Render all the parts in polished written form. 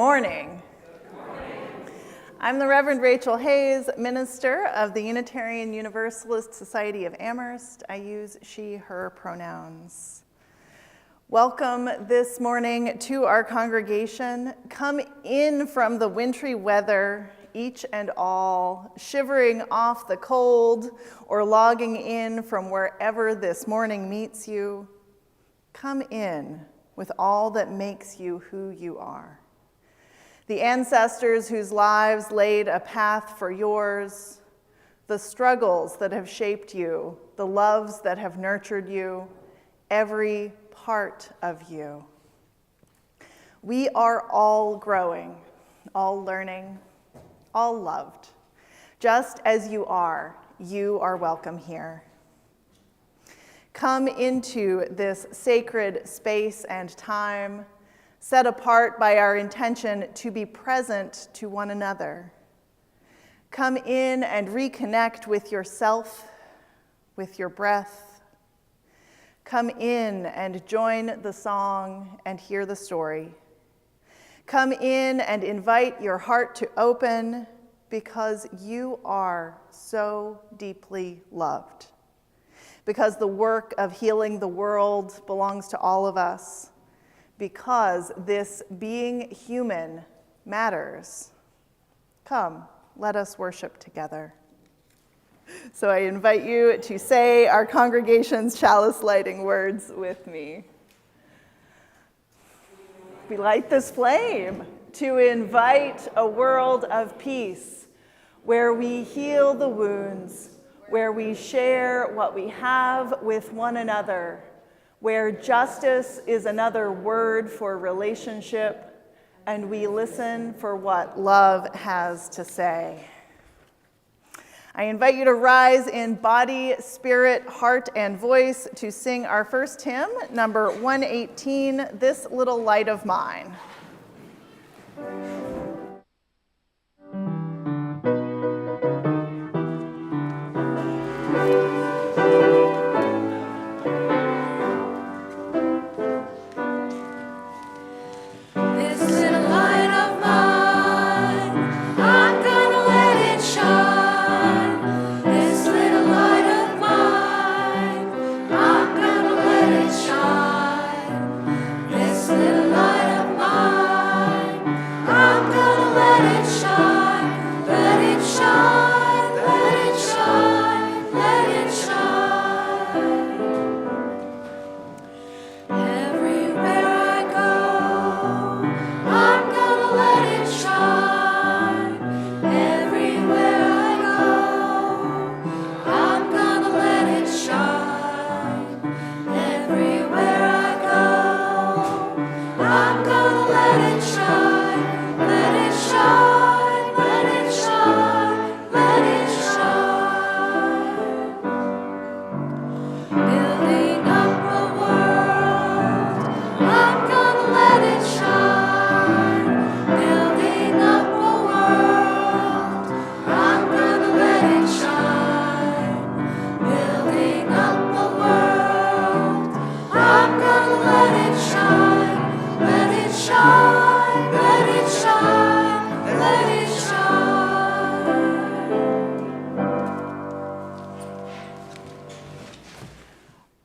morning. I'm the Reverend Rachel Hayes, minister of the Unitarian Universalist Society of Amherst. I use she, her pronouns. Welcome this morning to our congregation. Come in from the wintry weather, each and all, shivering off the cold or logging in from wherever this morning meets you. Come in with all that makes you who you are. The ancestors whose lives laid a path for yours, the struggles that have shaped you, the loves that have nurtured you, every part of you. We are all growing, all learning, all loved. Just as you are welcome here. Come into this sacred space and time, set apart by our intention to be present to one another. Come in and reconnect with yourself, with your breath. Come in and join the song and hear the story. Come in and invite your heart to open because you are so deeply loved. Because the work of healing the world belongs to all of us. Because this being human matters. Come, let us worship together. So I invite you to say our congregation's chalice lighting words with me. We light this flame to invite a world of peace where we heal the wounds, where we share what we have with one another, where justice is another word for relationship, and we listen for what love has to say. I invite you to rise in body, spirit, heart, and voice to sing our first hymn, number 118, This Little Light of Mine.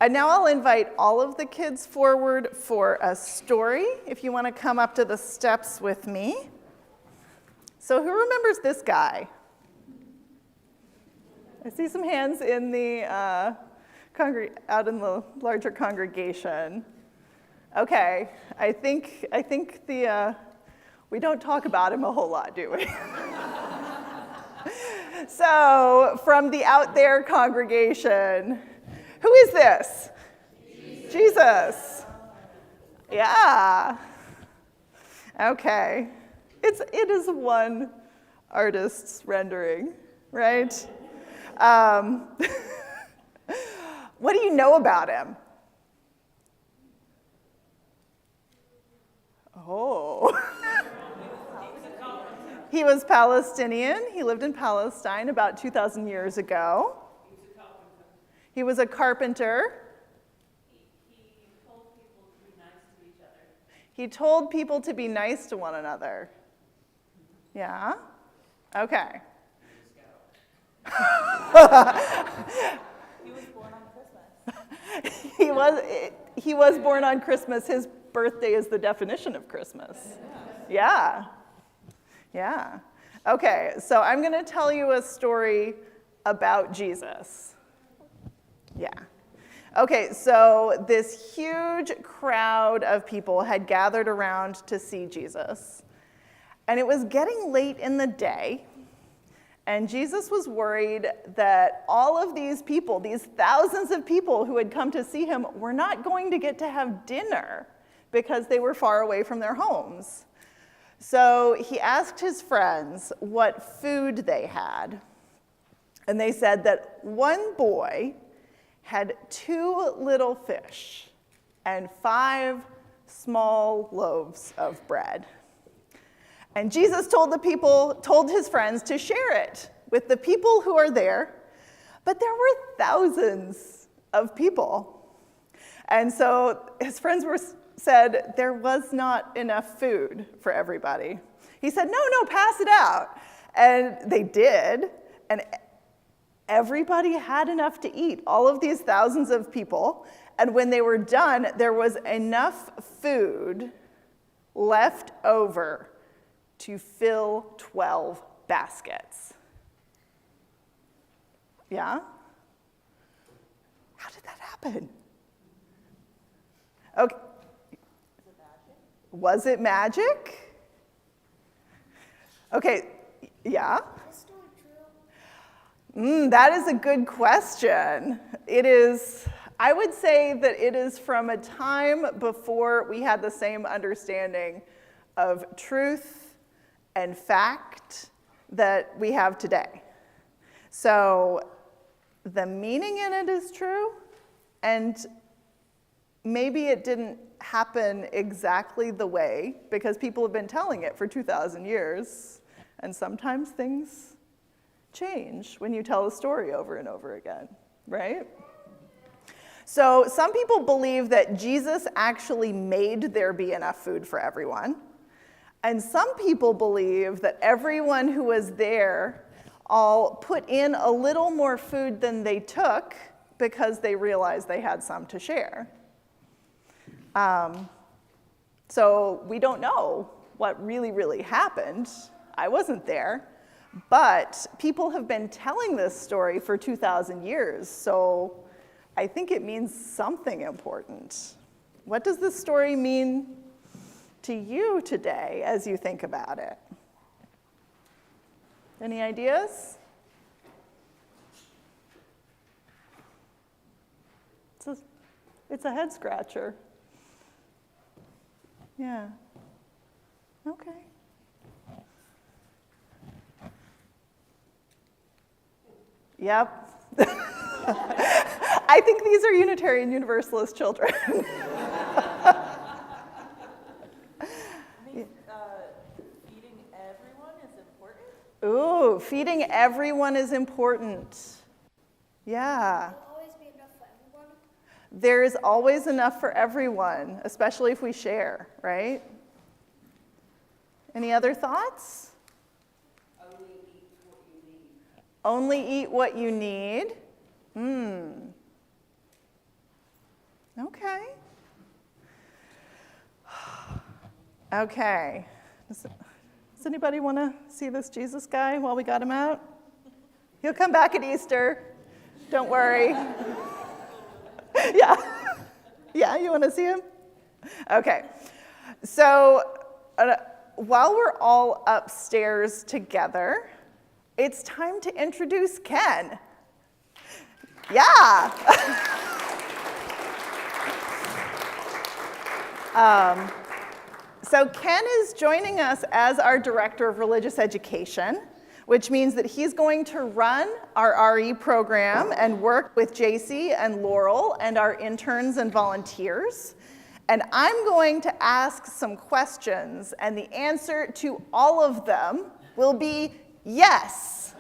And now I'll invite all of the kids forward for a story, if you want to come up to the steps with me. So who remembers this guy? I see some hands in the out in the larger congregation. Okay, I think we don't talk about him a whole lot, do we? So from the out there congregation, who is this? Jesus. Yeah. Okay. It is one artist's rendering, right? What do you know about him? Oh. He was Palestinian. He lived in Palestine about 2,000 years ago. He was a carpenter. He told people to be nice to each other. He told people to be nice to one another. Yeah? Okay. He was born on Christmas. He was born on Christmas. His birthday is the definition of Christmas. Yeah. Yeah. Okay, so I'm going to tell you a story about Jesus. Yeah. Okay, so this huge crowd of people had gathered around to see Jesus. And it was getting late in the day, and Jesus was worried that all of these people, these thousands of people who had come to see him, were not going to get to have dinner because they were far away from their homes. So he asked his friends what food they had. And they said that one boy had 2 little fish and 5 small loaves of bread. And Jesus told his friends to share it with the people who are there, but there were thousands of people. And so his friends said there was not enough food for everybody. He said, no, pass it out. And they did, and everybody had enough to eat, all of these thousands of people. And when they were done, there was enough food left over to fill 12 baskets. Yeah? How did that happen? Okay. Was it magic? Okay, yeah? That is a good question. It is, I would say that it is from a time before we had the same understanding of truth and fact that we have today. So the meaning in it is true, and maybe it didn't happen exactly the way, because people have been telling it for 2,000 years, and sometimes things change when you tell a story over and over again, right? So some people believe that Jesus actually made there be enough food for everyone, and some people believe that everyone who was there all put in a little more food than they took because they realized they had some to share. So we don't know what really happened. I wasn't there. But people have been telling this story for 2,000 years, so I think it means something important. What does this story mean to you today as you think about it? Any ideas? It's a head scratcher. Yeah. Okay. Yep. I think these are Unitarian Universalist children. Feeding everyone is important? Ooh, feeding everyone is important. Yeah. Will always be enough for everyone? There is always enough for everyone, especially if we share, right? Any other thoughts? Only eat what you need. Okay. Okay. Does anybody want to see this Jesus guy while we got him out? He'll come back at Easter. Don't worry. Yeah. Yeah, you want to see him? Okay. So while we're all upstairs together, it's time to introduce Ken. Yeah. So Ken is joining us as our Director of Religious Education, which means that he's going to run our RE program and work with JC and Laurel and our interns and volunteers. And I'm going to ask some questions, and the answer to all of them will be yes.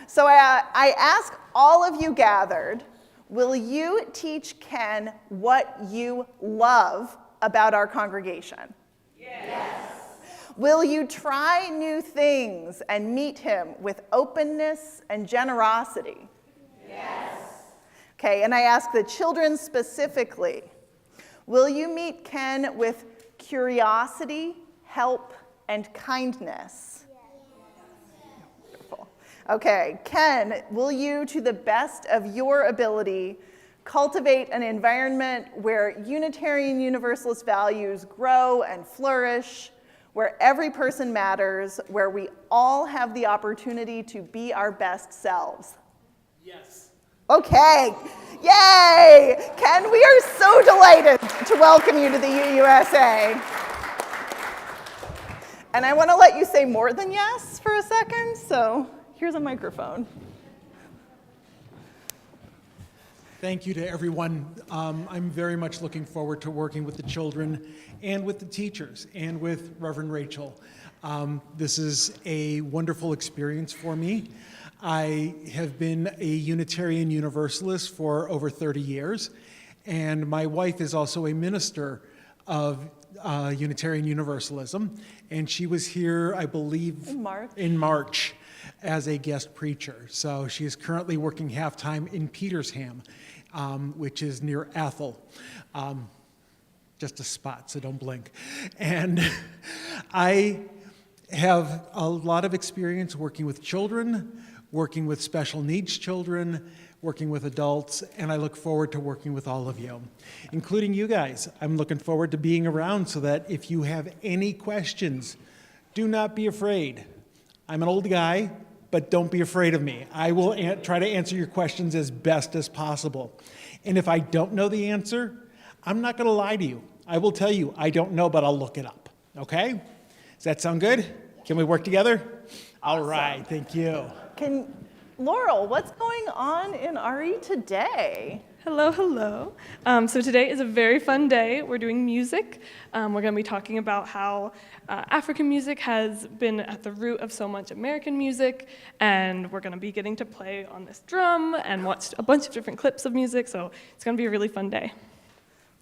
So I ask all of you gathered, will you teach Ken what you love about our congregation? Yes. Will you try new things and meet him with openness and generosity? Yes. Okay, and I ask the children specifically, will you meet Ken with curiosity, help, and kindness? Yes. Wonderful. Okay, Ken, will you, to the best of your ability, cultivate an environment where Unitarian Universalist values grow and flourish, where every person matters, where we all have the opportunity to be our best selves? Yes. Okay, yay! Ken, we are so delighted to welcome you to the UUSA. And I want to let you say more than yes for a second, so here's a microphone. Thank you to everyone. I'm very much looking forward to working with the children and with the teachers and with Reverend Rachel. This is a wonderful experience for me. I have been a Unitarian Universalist for over 30 years, and my wife is also a minister of Unitarian Universalism, and she was here, I believe, in March as a guest preacher. So she is currently working half-time in Petersham, which is near Athol. Just a spot, so don't blink. And I have a lot of experience working with children, working with special needs children, working with adults, and I look forward to working with all of you, including you guys. I'm looking forward to being around so that if you have any questions, do not be afraid. I'm an old guy, but don't be afraid of me. I will try to answer your questions as best as possible. And if I don't know the answer, I'm not going to lie to you. I will tell you, I don't know, but I'll look it up. Okay? Does that sound good? Can we work together? All right, thank you. Laurel, what's going on in RE today? Hello, hello. So today is a very fun day. We're doing music. We're going to be talking about how African music has been at the root of so much American music, and we're going to be getting to play on this drum and watch a bunch of different clips of music, so it's going to be a really fun day.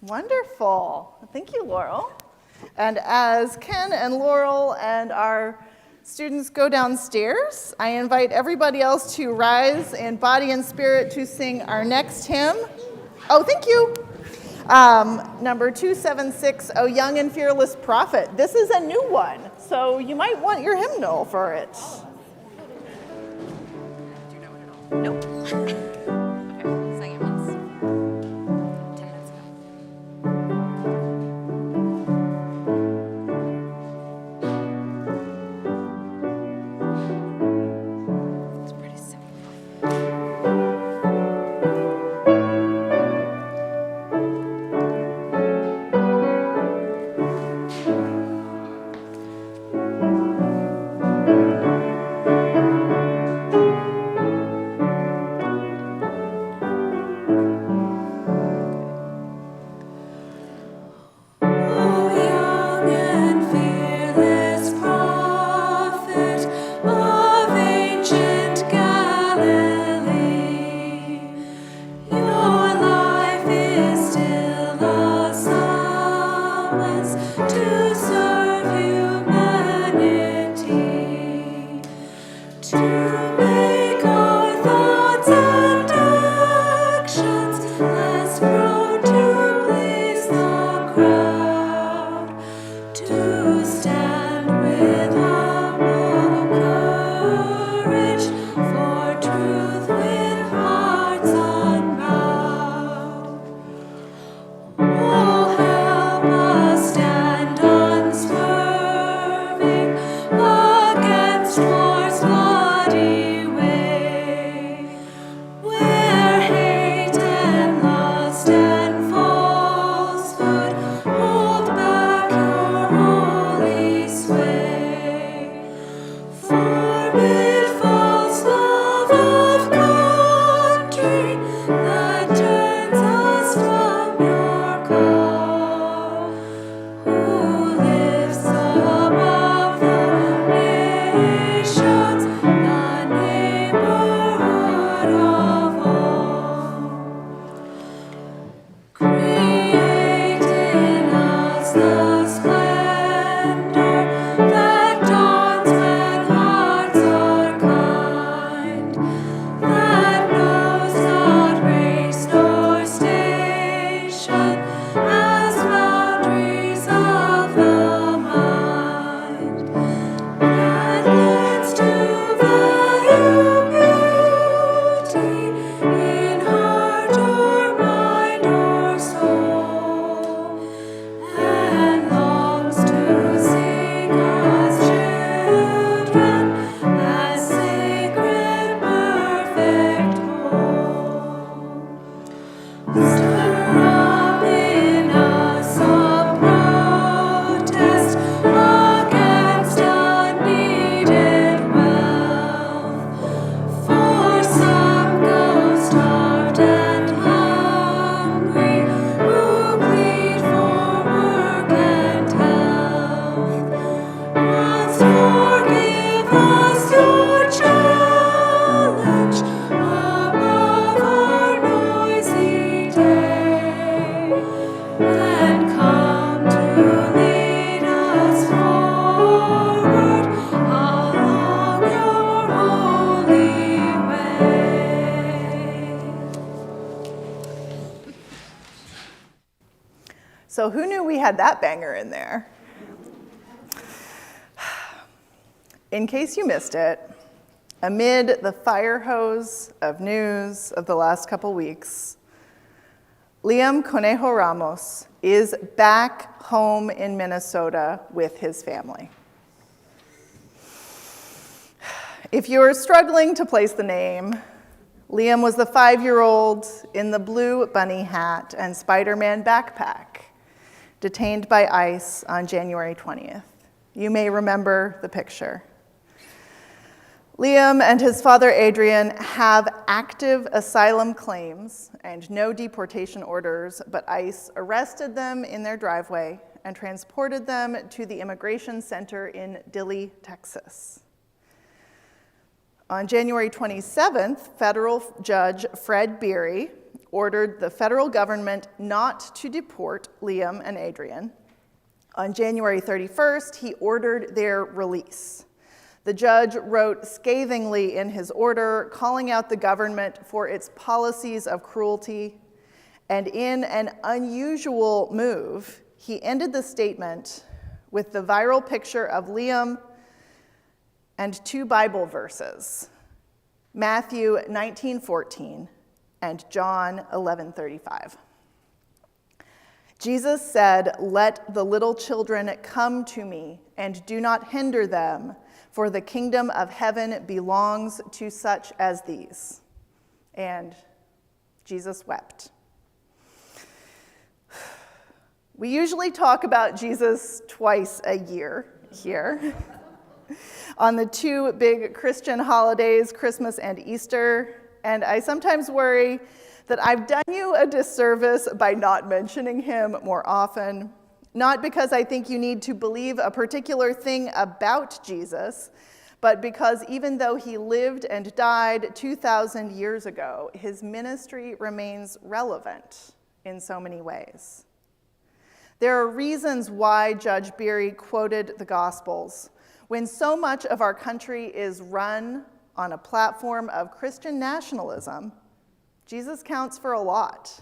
Wonderful. Thank you, Laurel. And as Ken and Laurel and our students go downstairs, I invite everybody else to rise in body and spirit to sing our next hymn. Oh, thank you. Number 276, O Young and Fearless Prophet. This is a new one, so you might want your hymnal for it. Do you know it at all? Nope. Okay, sang it once. 10 minutes ago. It's pretty simple. Against war's bloody So who knew we had that banger in there? In case you missed it, amid the fire hose of news of the last couple weeks, Liam Conejo Ramos is back home in Minnesota with his family. If you're struggling to place the name, Liam was the 5-year-old in the blue bunny hat and Spider-Man backpack, detained by ICE on January 20th. You may remember the picture. Liam and his father Adrian have active asylum claims and no deportation orders, but ICE arrested them in their driveway and transported them to the immigration center in Dilley, Texas. On January 27th, federal judge Fred Beery ordered the federal government not to deport Liam and Adrian. On January 31st, he ordered their release. The judge wrote scathingly in his order, calling out the government for its policies of cruelty, and in an unusual move, he ended the statement with the viral picture of Liam and 2 Bible verses, Matthew 19:14 and John 11:35. Jesus said, "Let the little children come to me, and do not hinder them, for the kingdom of heaven belongs to such as these." And Jesus wept. We usually talk about Jesus twice a year here. On the 2 big Christian holidays, Christmas and Easter, and I sometimes worry that I've done you a disservice by not mentioning him more often, not because I think you need to believe a particular thing about Jesus, but because even though he lived and died 2,000 years ago, his ministry remains relevant in so many ways. There are reasons why Judge Beery quoted the Gospels when so much of our country is run on a platform of Christian nationalism. Jesus counts for a lot.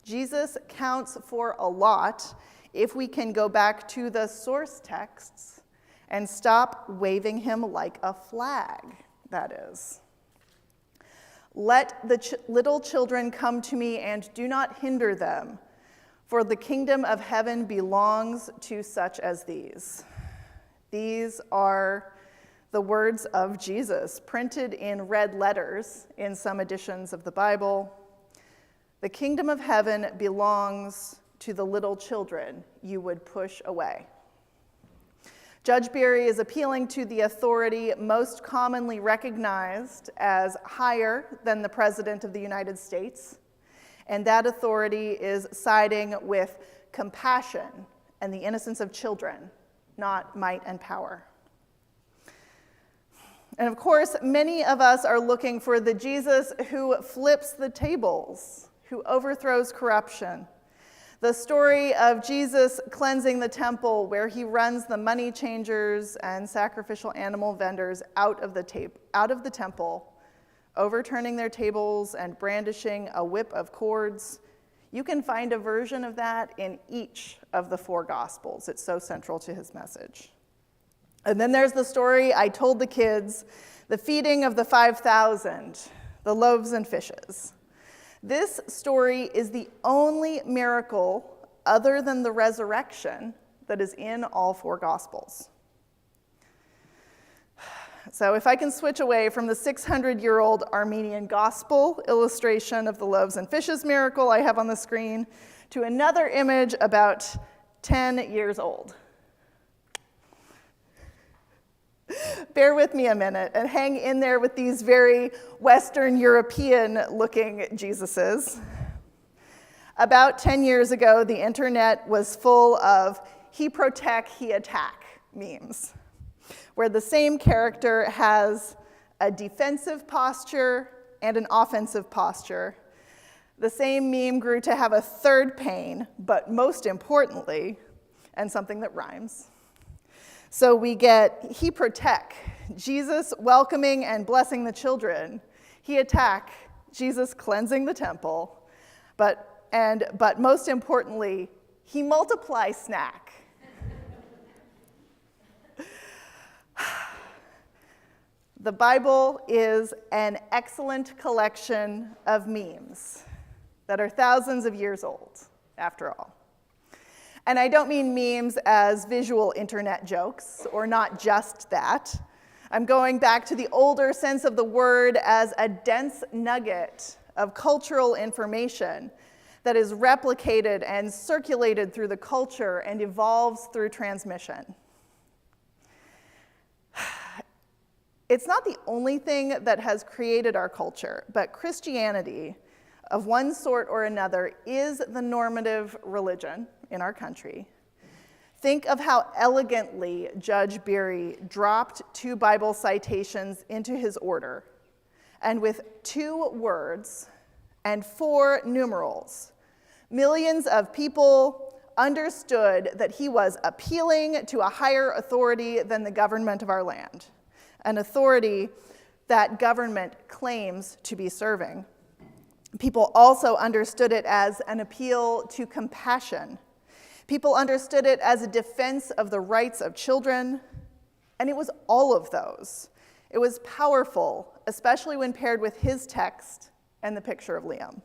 Jesus counts for a lot if we can go back to the source texts and stop waving him like a flag, that is. Let the little children come to me and do not hinder them, for the kingdom of heaven belongs to such as these. These are the words of Jesus, printed in red letters in some editions of the Bible. The kingdom of heaven belongs to the little children you would push away. Judge Beery is appealing to the authority most commonly recognized as higher than the President of the United States, and that authority is siding with compassion and the innocence of children, not might and power. And of course, many of us are looking for the Jesus who flips the tables, who overthrows corruption. The story of Jesus cleansing the temple, where he runs the money changers and sacrificial animal vendors out of the temple, overturning their tables and brandishing a whip of cords. You can find a version of that in each of the 4 Gospels. It's so central to his message. And then there's the story I told the kids, the feeding of the 5,000, the loaves and fishes. This story is the only miracle other than the resurrection that is in all 4 Gospels. So if I can switch away from the 600-year-old Armenian gospel illustration of the loaves and fishes miracle I have on the screen to another image about 10 years old. Bear with me a minute and hang in there with these very Western European-looking Jesuses. About 10 years ago, the internet was full of he protect, he attack memes, where the same character has a defensive posture and an offensive posture. The same meme grew to have a third pane, but most importantly, and something that rhymes. So we get he protect, Jesus welcoming and blessing the children. He attack, Jesus cleansing the temple. But most importantly, He multiplies snack. The Bible is an excellent collection of memes that are thousands of years old, after all. And I don't mean memes as visual internet jokes, or not just that. I'm going back to the older sense of the word as a dense nugget of cultural information that is replicated and circulated through the culture and evolves through transmission. It's not the only thing that has created our culture, but Christianity, of one sort or another, is the normative religion in our country. Think of how elegantly Judge Beery dropped 2 Bible citations into his order, and with 2 words and 4 numerals, millions of people understood that he was appealing to a higher authority than the government of our land, an authority that government claims to be serving. People also understood it as an appeal to compassion. People understood it as a defense of the rights of children, and it was all of those. It was powerful, especially when paired with his text and the picture of Liam.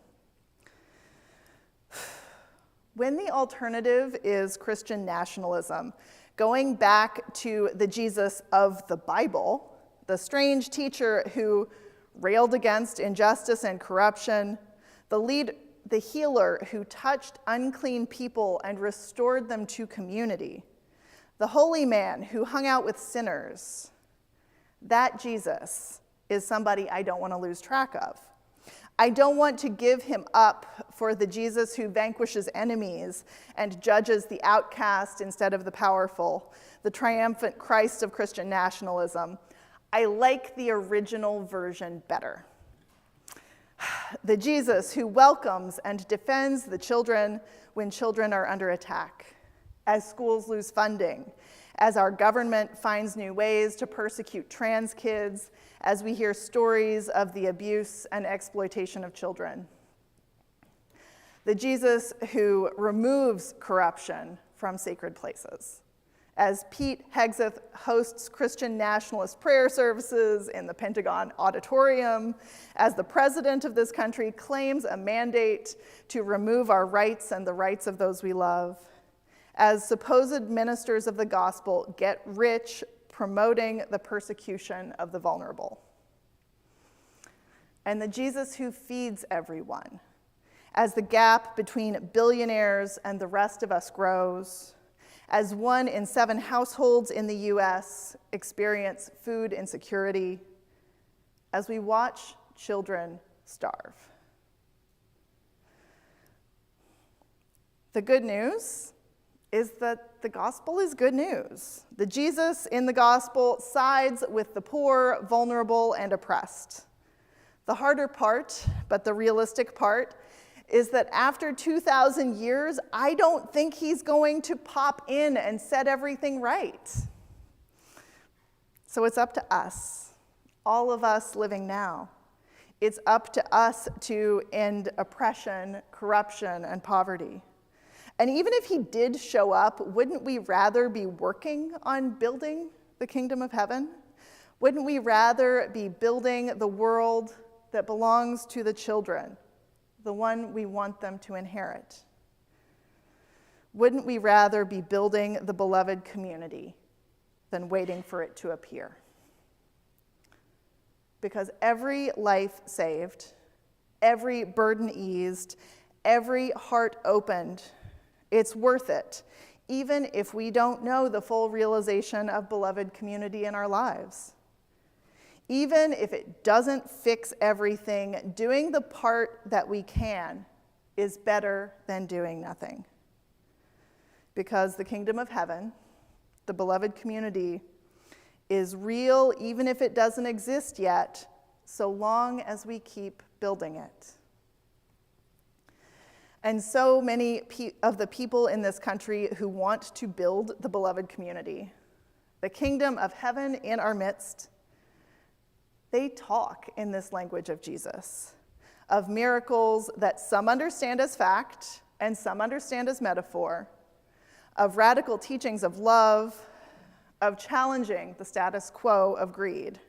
When the alternative is Christian nationalism, going back to the Jesus of the Bible, the strange teacher who railed against injustice and corruption, the healer who touched unclean people and restored them to community, the holy man who hung out with sinners, that Jesus is somebody I don't want to lose track of. I don't want to give him up for the Jesus who vanquishes enemies and judges the outcast instead of the powerful, the triumphant Christ of Christian nationalism. I like the original version better. The Jesus who welcomes and defends the children when children are under attack, as schools lose funding, as our government finds new ways to persecute trans kids, as we hear stories of the abuse and exploitation of children. The Jesus who removes corruption from sacred places, as Pete Hegseth hosts Christian nationalist prayer services in the Pentagon Auditorium, as the president of this country claims a mandate to remove our rights and the rights of those we love, as supposed ministers of the gospel get rich promoting the persecution of the vulnerable. And the Jesus who feeds everyone, as the gap between billionaires and the rest of us grows, as 1 in 7 households in the US experience food insecurity, as we watch children starve. The good news is that the gospel is good news. The Jesus in the gospel sides with the poor, vulnerable, and oppressed. The harder part, but the realistic part, is that after 2,000 years, I don't think he's going to pop in and set everything right. So it's up to us, all of us living now. It's up to us to end oppression, corruption, and poverty. And even if he did show up, wouldn't we rather be working on building the kingdom of heaven? Wouldn't we rather be building the world that belongs to the children, the one we want them to inherit? Wouldn't we rather be building the beloved community than waiting for it to appear? Because every life saved, every burden eased, every heart opened, it's worth it, even if we don't know the full realization of beloved community in our lives. Even if it doesn't fix everything, doing the part that we can is better than doing nothing. Because the kingdom of heaven, the beloved community, is real even if it doesn't exist yet, so long as we keep building it. And so many of the people in this country who want to build the beloved community, the kingdom of heaven in our midst, they talk in this language of Jesus, of miracles that some understand as fact and some understand as metaphor, of radical teachings of love, of challenging the status quo of greed.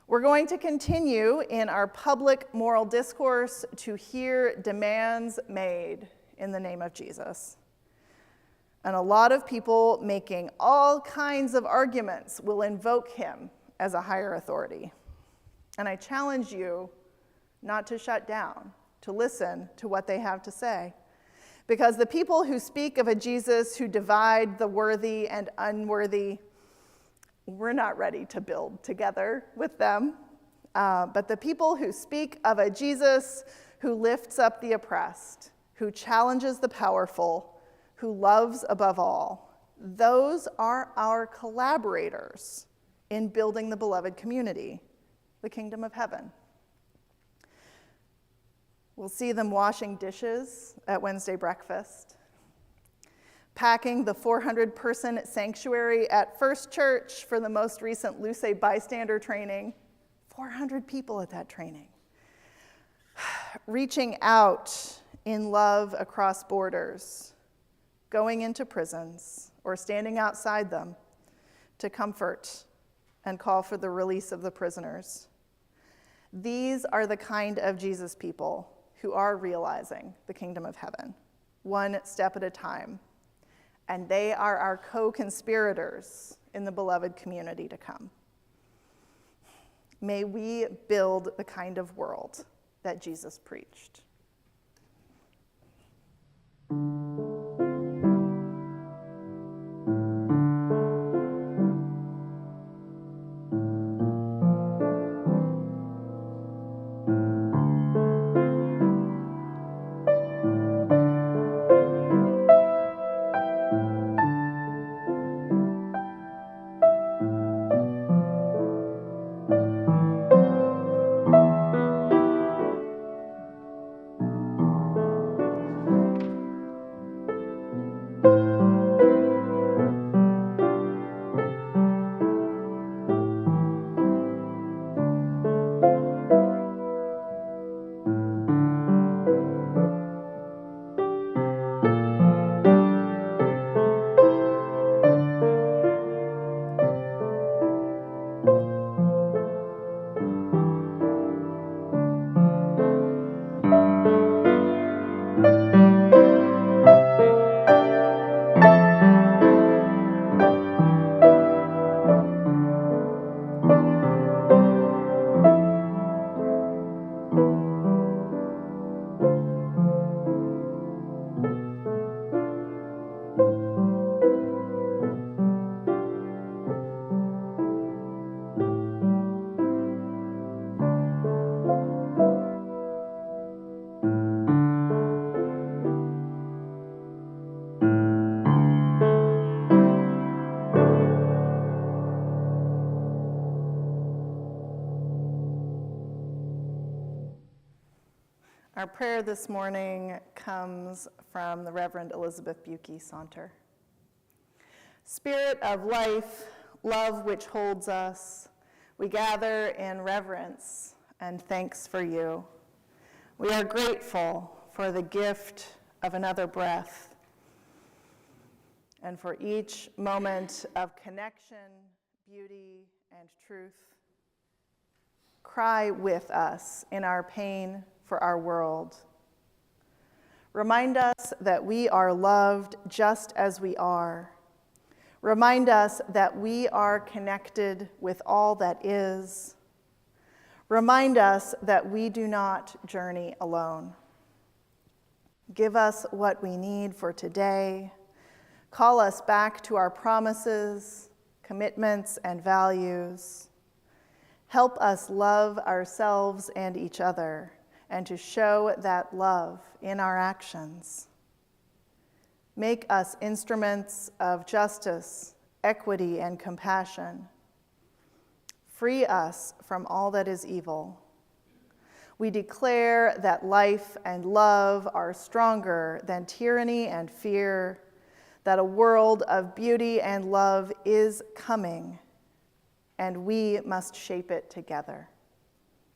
We're going to continue in our public moral discourse to hear demands made in the name of Jesus. And a lot of people making all kinds of arguments will invoke him as a higher authority. And I challenge you not to shut down, to listen to what they have to say. Because the people who speak of a Jesus who divide the worthy and unworthy, we're not ready to build together with them. But the people who speak of a Jesus who lifts up the oppressed, who challenges the powerful, who loves above all, those are our collaborators in building the beloved community, the kingdom of heaven. We'll see them washing dishes at Wednesday breakfast, packing the 400-person sanctuary at First Church for the most recent Luce bystander training. 400 people at that training. Reaching out in love across borders, going into prisons or standing outside them to comfort and call for the release of the prisoners. These are the kind of Jesus people who are realizing the kingdom of heaven, one step at a time. And they are our co-conspirators in the beloved community to come. May we build the kind of world that Jesus preached. Our prayer this morning comes from the Reverend Elizabeth Buki Saunter. Spirit of life, love which holds us, we gather in reverence and thanks for you. We are grateful for the gift of another breath and for each moment of connection, beauty, and truth. Cry with us in our pain for our world. Remind us that we are loved just as we are. Remind us that we are connected with all that is. Remind us that we do not journey alone. Give us what we need for today. Call us back to our promises, commitments, and values. Help us love ourselves and each other, and to show that love in our actions. Make us instruments of justice, equity, and compassion. Free us from all that is evil. We declare that life and love are stronger than tyranny and fear, that a world of beauty and love is coming, and we must shape it together.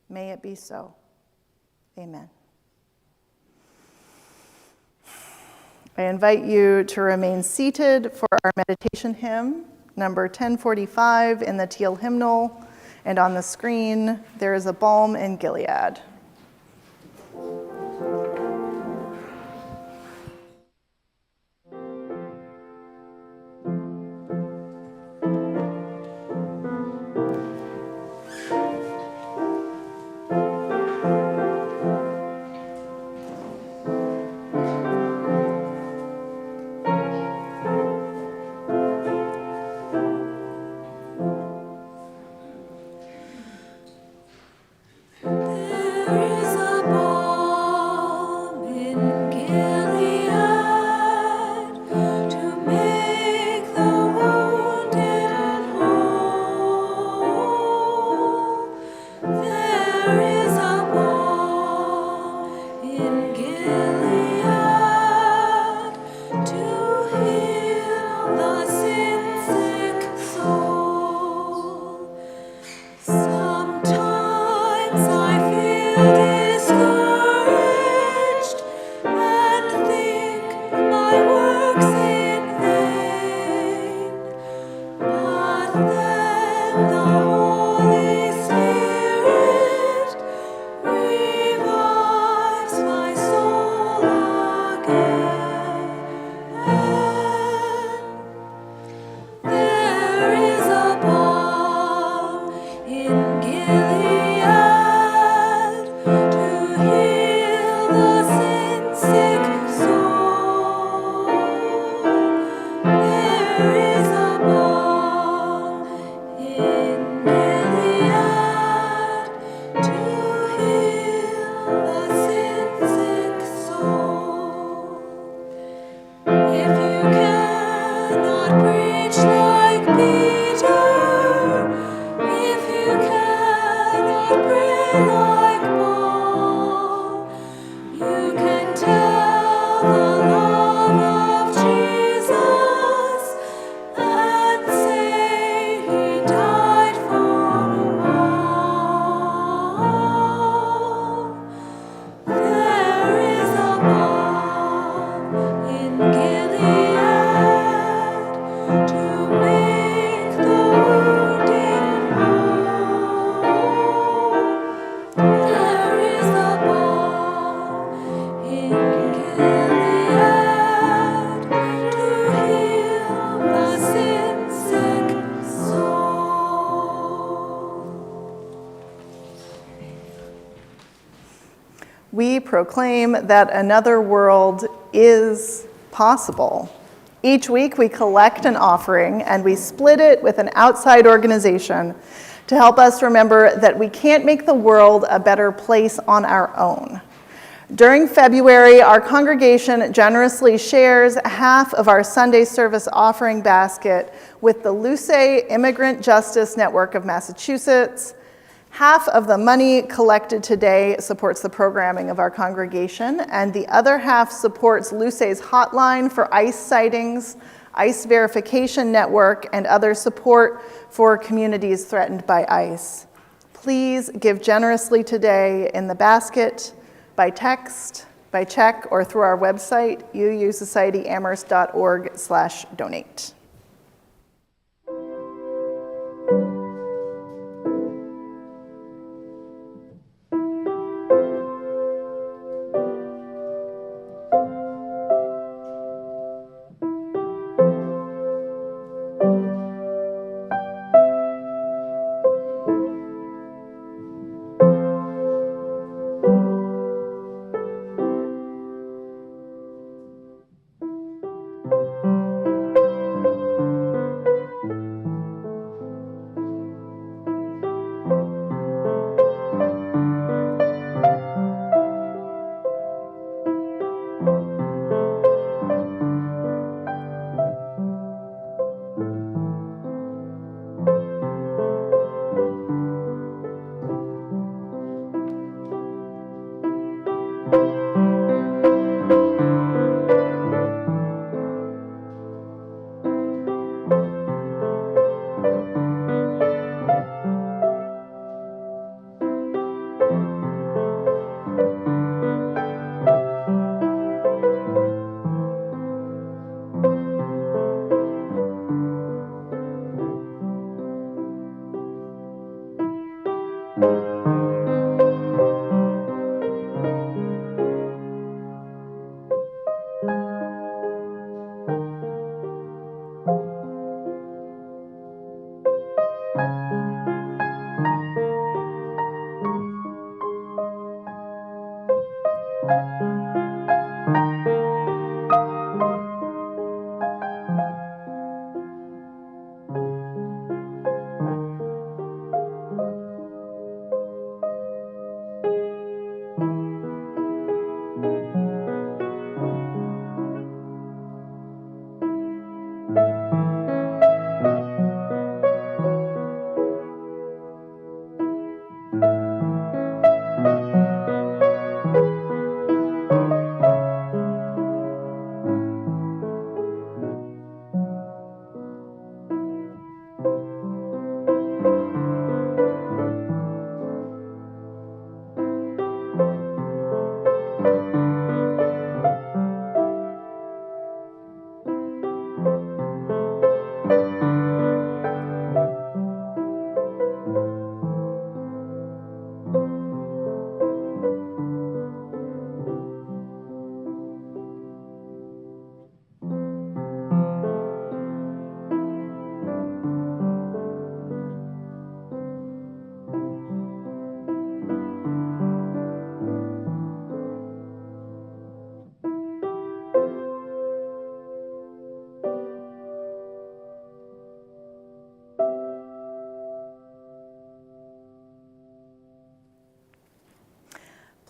May it be so. Amen. I invite you to remain seated for our meditation hymn, number 1045 in the teal hymnal, and on the screen, there is a Balm in Gilead. We proclaim that another world is possible. Each week we collect an offering and we split it with an outside organization to help us remember that we can't make the world a better place on our own. During February, our congregation generously shares half of our Sunday service offering basket with the Luce Immigrant Justice Network of Massachusetts. Half of the money collected today supports the programming of our congregation, and the other half supports Luce's hotline for ICE sightings, ICE verification network, and other support for communities threatened by ICE. Please give generously today in the basket, by text, by check, or through our website, uusocietyamherst.org/donate.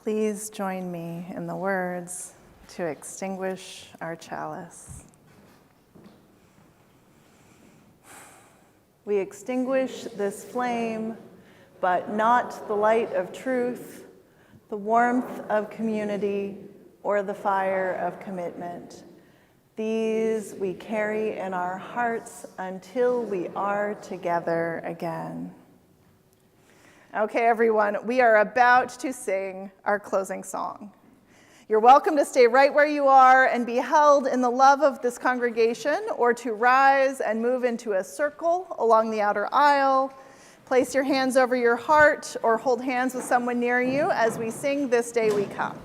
Please join me in the words to extinguish our chalice. We extinguish this flame, but not the light of truth, the warmth of community, or the fire of commitment. These we carry in our hearts until we are together again. Okay, everyone, we are about to sing our closing song. You're welcome to stay right where you are and be held in the love of this congregation, or to rise and move into a circle along the outer aisle. Place your hands over your heart or hold hands with someone near you as we sing This Day We Come.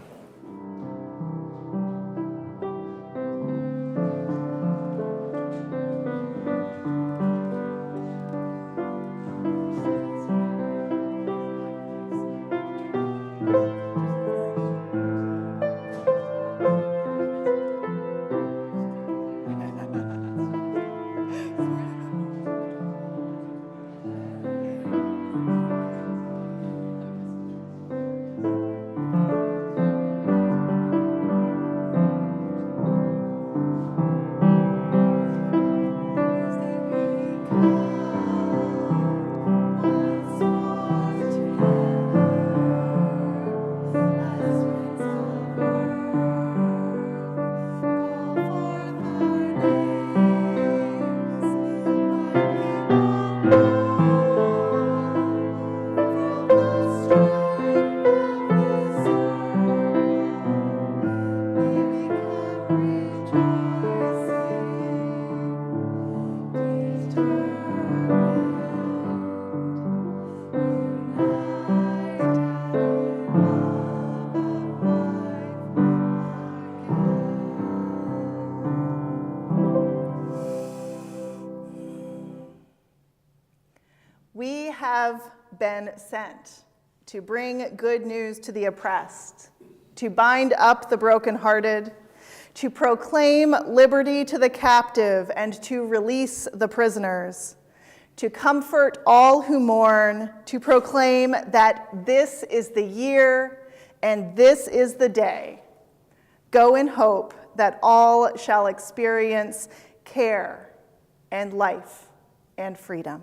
We have been sent to bring good news to the oppressed, to bind up the brokenhearted, to proclaim liberty to the captive and to release the prisoners, to comfort all who mourn, to proclaim that this is the year and this is the day. Go in hope that all shall experience care and life and freedom.